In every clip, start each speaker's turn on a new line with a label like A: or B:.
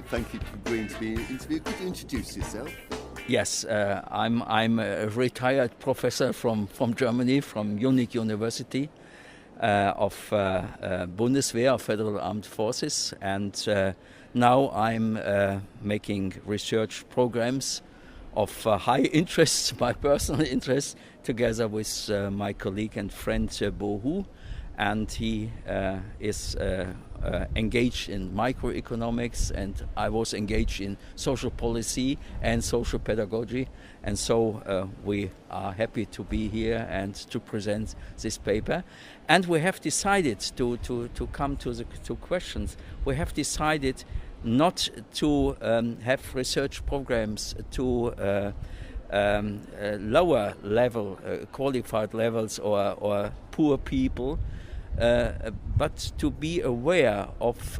A: Thank you for agreeing to be interviewed. Could you introduce yourself?
B: Yes, I'm a retired professor from Germany, from Munich University of Bundeswehr, of Federal Armed Forces, and now I'm making research programs of high interest, my personal interest, together with my colleague and friend Bo Hu, and he is engaged in microeconomics, and I was engaged in social policy and social pedagogy, and so we are happy to be here and to present this paper. And we have decided to come to the two questions. We have decided not to have research programs to lower level, qualified levels or poor people, but to be aware of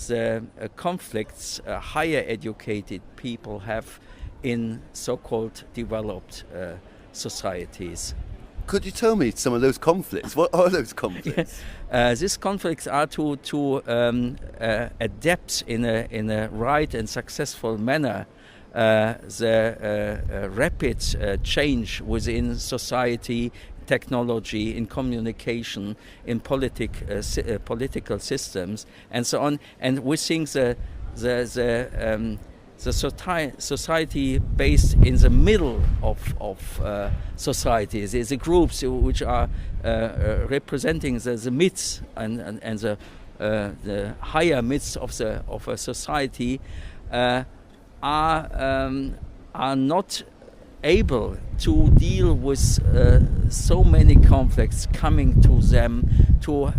B: the conflicts higher educated people have in so-called developed societies.
A: Could you tell me some of those conflicts? What are those conflicts?
B: These conflicts are to adapt in a right and successful manner the rapid change within society, technology, in communication, in political systems, and so on. And we think the society based in the middle of societies, the groups which are representing the midst and the higher midst of a society, are not able to deal with so many conflicts coming to them to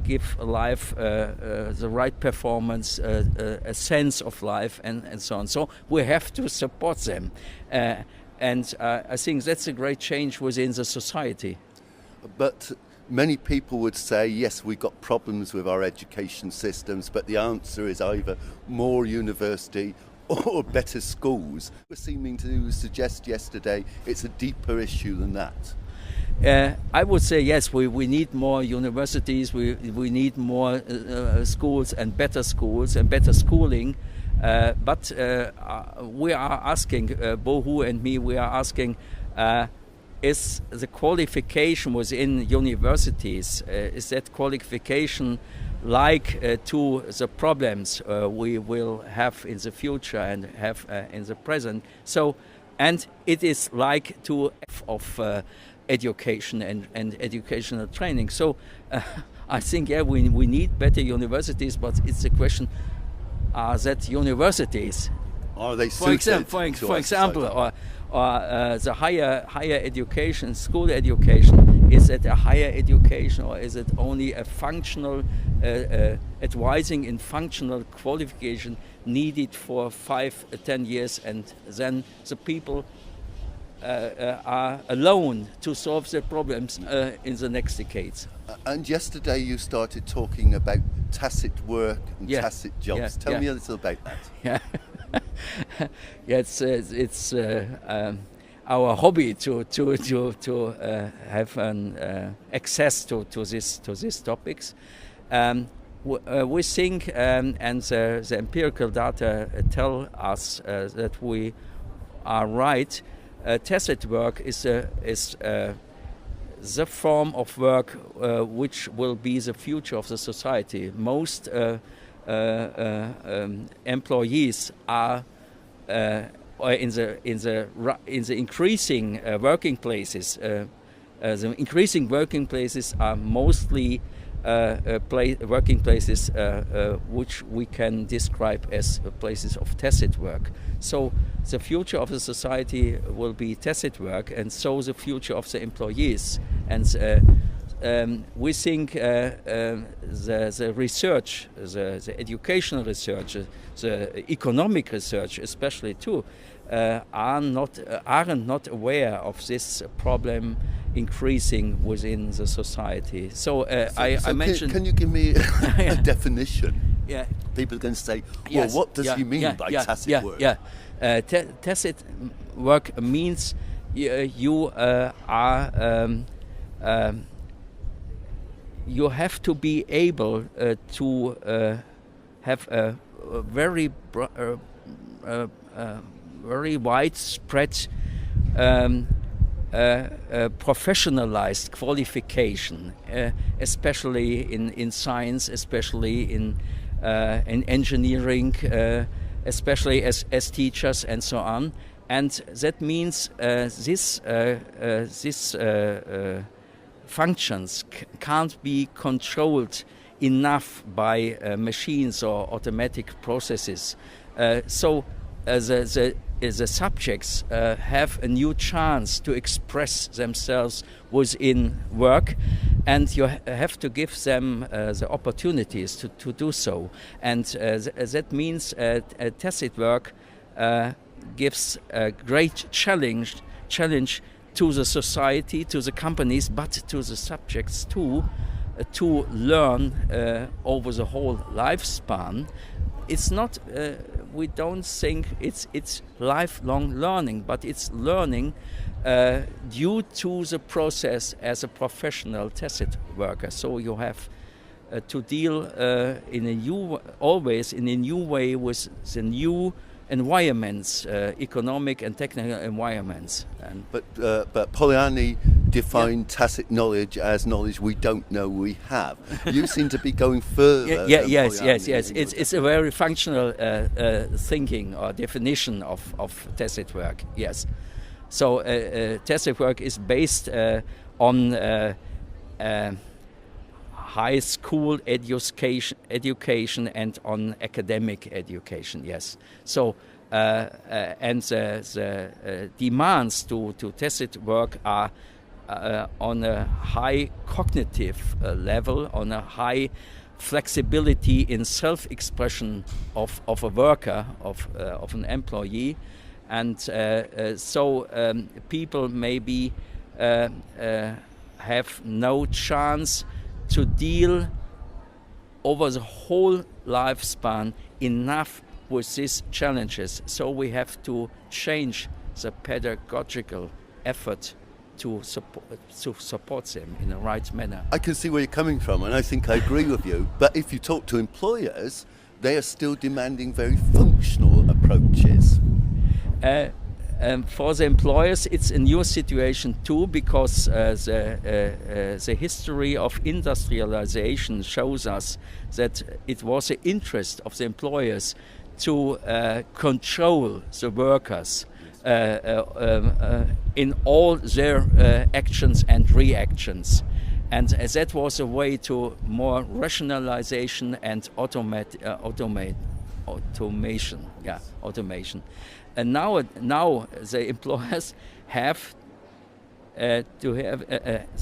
B: give life the right performance, a sense of life, and so on. So we have to support them, and I think that's a great change within the society.
A: But many people would say, yes, we've got problems with our education systems, but the answer is either more university or better schools. We're seeming to suggest yesterday it's a deeper issue than that.
B: I would say yes, we need more universities, we need more schools and better schooling, but we are asking, Bo Hu and me, we are asking, is the qualification within universities, is that qualification like to the problems we will have in the future and have in the present? So, and it is like to of education and educational training. So I think we need better universities, but it's a question: are that universities?
A: Are they suited?
B: For example, or the higher education, school education, is it a higher education, or is it only a functional advising in functional qualification needed for 5-10 years, and then the people are alone to solve their problems in the nenext decades.
A: And yesterday you started talking about tacit work and tacit jobs. Tell me a little about that.
B: Yeah. Yeah, it's our hobby to have an access to these topics. We think, and the empirical data tell us that we are right. Tacit work is the form of work which will be the future of the society. Most employees are in the increasing working places. The increasing working places are mostly working places which we can describe as places of tacit work. So the future of the society will be tacit work, and so the future of the employees. And we think the research, the educational research, the economic research especially too, aren't not aware of this problem increasing within the society. So I mentioned.
A: Can you give me a definition?
B: Yeah.
A: People are going to say, well, what does he mean by tacit work?
B: Tacit work means you you have to be able to have a very widespread professionalized qualification, especially in science, especially in engineering, especially as teachers and so on. And that means this functions can't be controlled enough by machines or automatic processes. So the subjects have a new chance to express themselves within work, and you have to give them the opportunities to do so. And that means tacit work gives a great challenge to the society, to the companies, but to the subjects too, to learn over the whole lifespan. It's not, we don't think it's lifelong learning, but it's learning due to the process as a professional tacit worker. So you have to deal always in a new way with the new environments, economic and technical environments.
A: But Polanyi defined tacit knowledge as knowledge we don't know we have. You seem to be going further.
B: Yes. It's a very functional thinking or definition of tacit work. Yes. So tacit work is based on high school education and on academic education. Yes. So and the demands to tacit work are on a high cognitive level, on a high flexibility in self-expression of a worker, of an employee, and so people maybe have no chance to deal over the whole lifespan enough with these challenges. So we have to change the pedagogical effort to support them in the right manner.
A: I can see where you're coming from, and I think I agree with you. But if you talk to employers, they are still demanding very functional approaches.
B: For the employers, it's a new situation too, because the history of industrialization shows us that it was the interest of the employers to control the workers in all their actions and reactions. And that was a way to more rationalization and automation. And now the employers have to have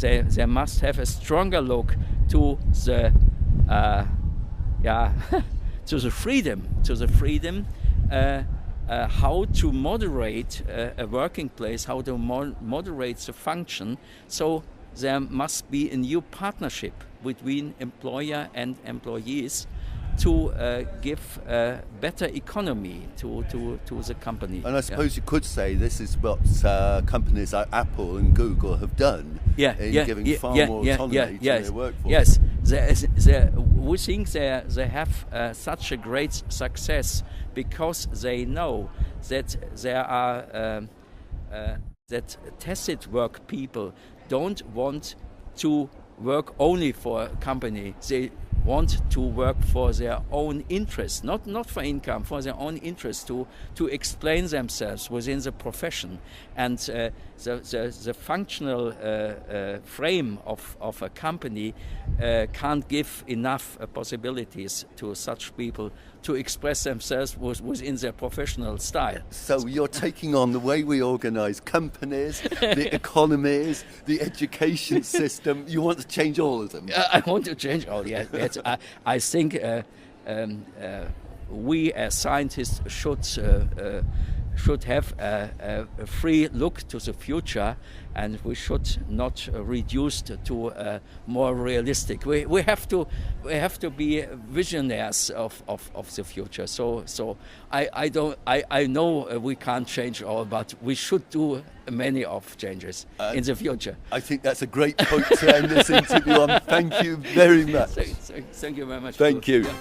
B: they must have a stronger look to the to the freedom how to moderate a working place, how to moderate the function. So there must be a new partnership between employer and employees to give better economy to the company.
A: And I suppose you could say this is what companies like Apple and Google have done in giving far more autonomy to their workforce.
B: Yes, we think they have such a great success because they know that there are that tacit work people don't want to work only for a company. They want to work for their own interest, not for income, for their own interest, to explain themselves within the profession. And the functional frame of a company can't give enough possibilities to such people to express themselves within their professional style.
A: So you're taking on the way we organise companies, the economies, the education system. You want to change all of them?
B: I want to change all. Yes. I think we as scientists should have a free look to the future, and we should not reduce to more realistic. We have to be visionaries of the future. So I know we can't change all, but we should do many of changes in the future.
A: I think that's a great point to end this interview on. Thank you very much.
B: Thank you very much.
A: Thank you.
B: Yeah.